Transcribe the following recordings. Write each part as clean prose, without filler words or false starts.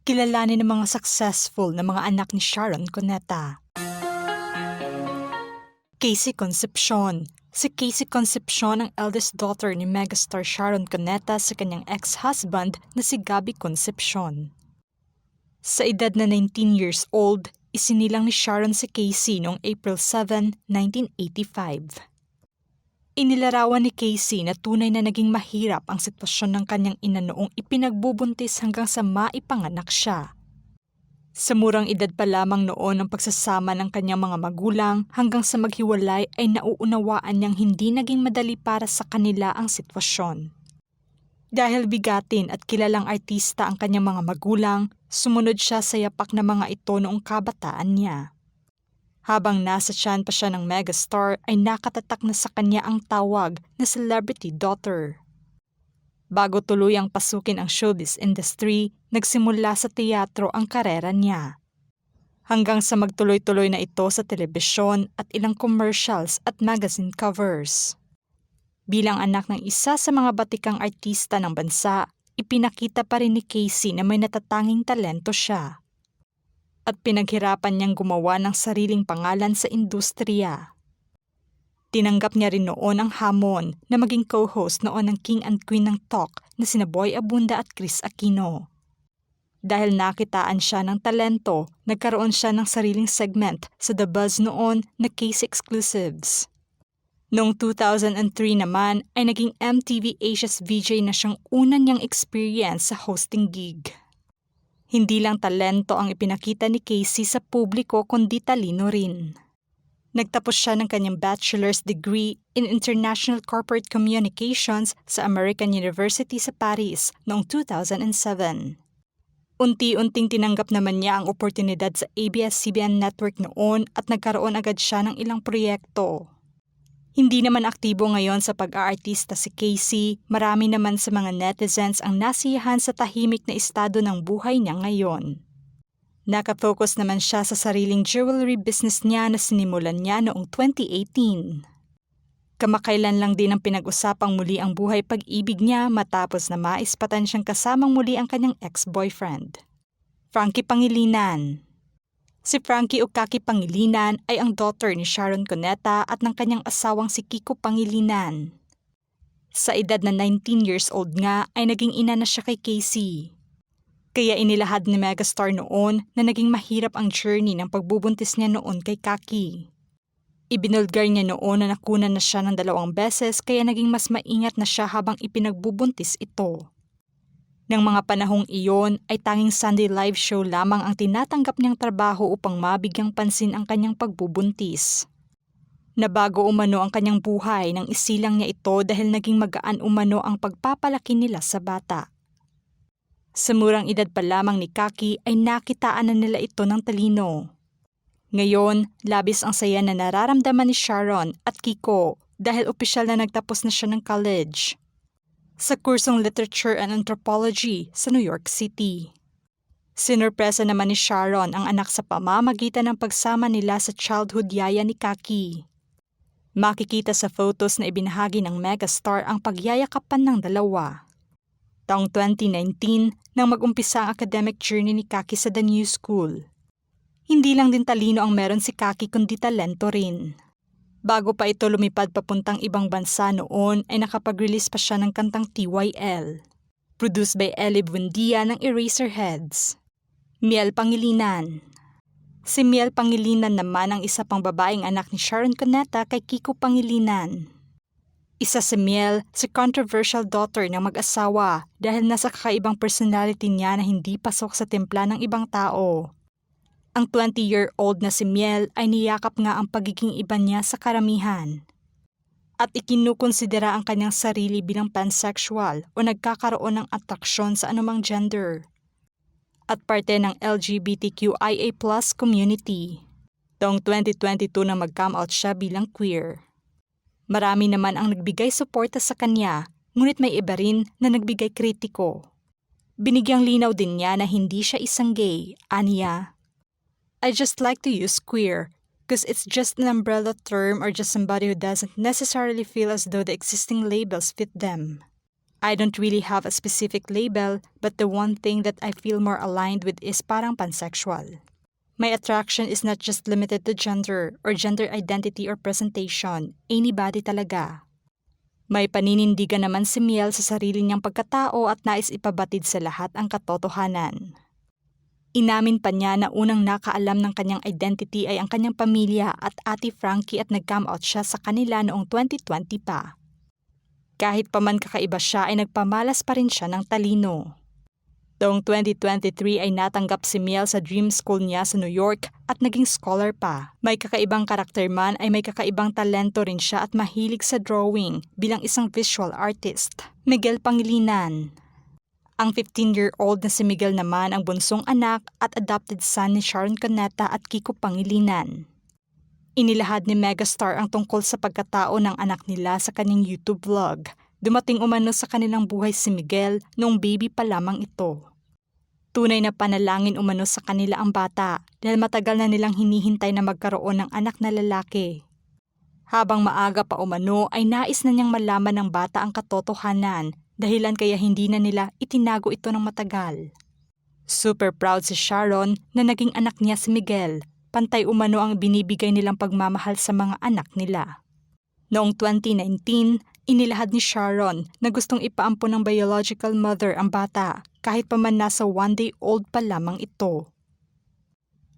Kilalanin ng mga successful na mga anak ni Sharon Cuneta. Casey Concepcion. Si Casey Concepcion ang eldest daughter ni megastar Sharon Cuneta sa kanyang ex-husband na si Gabby Concepcion. Sa edad na 19 years old, isinilang ni Sharon si Casey noong April 7, 1985. Inilarawan ni Casey na tunay na naging mahirap ang sitwasyon ng kanyang ina noong ipinagbubuntis hanggang sa maipanganak siya. Sa murang edad pa lamang noon ang pagsasama ng kanyang mga magulang hanggang sa maghiwalay ay nauunawaan niyang hindi naging madali para sa kanila ang sitwasyon. Dahil bigatin at kilalang artista ang kanyang mga magulang, sumunod siya sa yapak na mga ito noong kabataan niya. Habang nasa tiyan pa siya ng megastar ay nakatatak na sa kanya ang tawag na celebrity daughter. Bago tuluyang pasukin ang showbiz industry, nagsimula sa teatro ang karera niya. Hanggang sa magtuloy-tuloy na ito sa telebisyon at ilang commercials at magazine covers. Bilang anak ng isa sa mga batikang artista ng bansa, ipinakita pa rin ni Casey na may natatanging talento siya. At pinaghirapan niyang gumawa ng sariling pangalan sa industriya. Tinanggap niya rin noon ang hamon na maging co-host noon ng King and Queen ng talk na sina Boy Abunda at Chris Aquino. Dahil nakitaan siya ng talento, nagkaroon siya ng sariling segment sa The Buzz noon na Case Exclusives. Noong 2003 naman ay naging MTV Asia's VJ na siyang una niyang experience sa hosting gig. Hindi lang talento ang ipinakita ni Casey sa publiko kundi talino rin. Nagtapos siya ng kanyang bachelor's degree in International Corporate Communications sa American University sa Paris noong 2007. Unti-unting tinanggap naman niya ang oportunidad sa ABS-CBN network noon at nagkaroon agad siya ng ilang proyekto. Hindi naman aktibo ngayon sa pag-aartista si Casey, marami naman sa mga netizens ang nasiyahan sa tahimik na estado ng buhay niya ngayon. Nakafocus naman siya sa sariling jewelry business niya na sinimulan niya noong 2018. Kamakailan lang din ang pinag-usapang muli ang buhay pag-ibig niya matapos na maispatan siyang kasamang muli ang kanyang ex-boyfriend, Frankie Pangilinan. Si Frankie o Kaki Pangilinan ay ang daughter ni Sharon Cuneta at ng kanyang asawang si Kiko Pangilinan. Sa edad na 19 years old nga ay naging ina na siya kay Casey. Kaya inilahad ni megastar noon na naging mahirap ang journey ng pagbubuntis niya noon kay Kaki. Ibinulgar niya noon na nakunan na siya ng 2 beses kaya naging mas maingat na siya habang ipinagbubuntis ito. Nang mga panahong iyon ay tanging Sunday live show lamang ang tinatanggap niyang trabaho upang mabigyang pansin ang kanyang pagbubuntis. Nabago umano ang kanyang buhay nang isilang niya ito dahil naging magaan umano ang pagpapalaki nila sa bata. Sa murang edad pa lamang ni Kaki ay nakitaan na nila ito ng talino. Ngayon, labis ang saya na nararamdaman ni Sharon at Kiko dahil opisyal na nagtapos na siya ng college sa kursong Literature and Anthropology sa New York City. Sinurpresa naman ni Sharon ang anak sa pamamagitan ng pagsama nila sa childhood yaya ni Kaki. Makikita sa photos na ibinahagi ng megastar ang pagyayakapan ng dalawa. Taong 2019 nang mag-umpisa ang academic journey ni Kaki sa The New School. Hindi lang din talino ang meron si Kaki kundi talento rin. Bago pa ito lumipad papuntang ibang bansa noon ay nakapag-release pa siya ng kantang TYL. Produced by Ellie Buendia ng Eraserheads. Miel Pangilinan. Si Miel Pangilinan naman ang isa pang babaeng anak ni Sharon Cuneta kay Kiko Pangilinan. Isa si Miel, si controversial daughter ng mag-asawa dahil nasa kakaibang personality niya na hindi pasok sa timpla ng ibang tao. Ang 20-year-old na si Miel ay niyakap nga ang pagiging iba niya sa karamihan. At ikinukonsidera ang kanyang sarili bilang pansexual o nagkakaroon ng atraksyon sa anumang gender. At parte ng LGBTQIA+ community. Taong 2022 na mag-come out siya bilang queer. Marami naman ang nagbigay suporta sa kanya, ngunit may iba rin na nagbigay kritiko. Binigyang linaw din niya na hindi siya isang gay, aniya. I just like to use queer, because it's just an umbrella term or just somebody who doesn't necessarily feel as though the existing labels fit them. I don't really have a specific label, but the one thing that I feel more aligned with is parang pansexual. My attraction is not just limited to gender or gender identity or presentation, anybody talaga. May paninindigan naman si Miel sa sarili niyang pagkatao at nais ipabatid sa lahat ang katotohanan. Inamin pa niya na unang nakaalam ng kanyang identity ay ang kanyang pamilya at Ate Frankie at nag-come out siya sa kanila noong 2020 pa. Kahit pa man kakaiba siya ay nagpamalas pa rin siya ng talino. Noong 2023 ay natanggap si Miel sa dream school niya sa New York at naging scholar pa. May kakaibang karakter man ay may kakaibang talento rin siya at mahilig sa drawing bilang isang visual artist. Miguel Pangilinan. Ang 15-year-old na si Miguel naman ang bunsong anak at adopted son ni Sharon Cuneta at Kiko Pangilinan. Inilahad ni megastar ang tungkol sa pagkatao ng anak nila sa kanyang YouTube vlog. Dumating umano sa kanilang buhay si Miguel noong baby pa lamang ito. Tunay na panalangin umano sa kanila ang bata dahil matagal na nilang hinihintay na magkaroon ng anak na lalaki. Habang maaga pa umano ay nais na niyang malaman ng bata ang katotohanan, dahilan kaya hindi na nila itinago ito ng matagal. Super proud si Sharon na naging anak niya si Miguel. Pantay umano ang binibigay nilang pagmamahal sa mga anak nila. Noong 2019, inilahad ni Sharon na gustong ipaampon ng biological mother ang bata kahit pa man nasa 1-day-old pa lamang ito.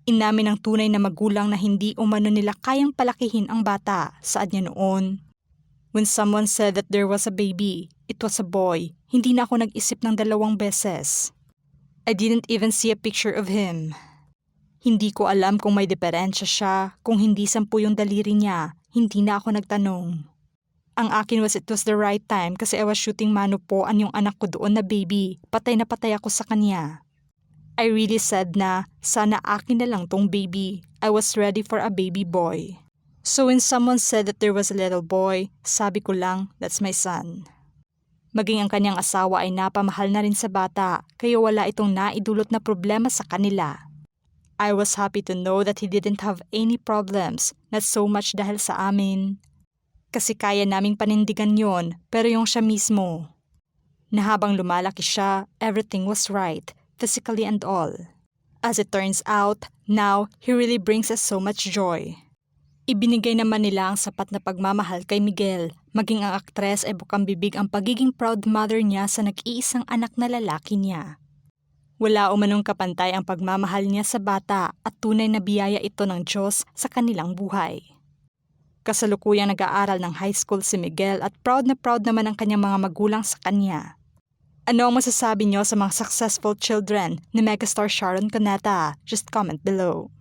Inamin ng tunay na magulang na hindi umano nila kayang palakihin ang bata. Saad niya noon, "When someone said that there was a baby, it was a boy. Hindi na ako nag-isip ng 2 beses. I didn't even see a picture of him. Hindi ko alam kung may diferensya siya, kung hindi 10 yung daliri niya, hindi na ako nagtanong. Ang akin it was the right time kasi I was shooting manupoan yung anak ko doon na baby, patay na patay ako sa kanya. I really said na, sana akin na lang tong baby. I was ready for a baby boy. So when someone said that there was a little boy, sabi ko lang, that's my son." Maging ang kanyang asawa ay napamahal na rin sa bata, kaya wala itong naidulot na problema sa kanila. I was happy to know that he didn't have any problems, not so much dahil sa amin. Kasi kaya naming panindigan yon, pero yung siya mismo. Na habang lumalaki siya, everything was right, physically and all. As it turns out, now he really brings us so much joy. Ibinigay naman nila ang sapat na pagmamahal kay Miguel, maging ang aktres ay bukang bibig ang pagiging proud mother niya sa nag-iisang anak na lalaki niya. Wala umanong kapantay ang pagmamahal niya sa bata at tunay na biyaya ito ng Diyos sa kanilang buhay. Kasalukuyang nag-aaral ng high school si Miguel at proud naman ang kanyang mga magulang sa kanya. Ano ang masasabi niyo sa mga successful children ni megastar Sharon Cuneta? Just comment below.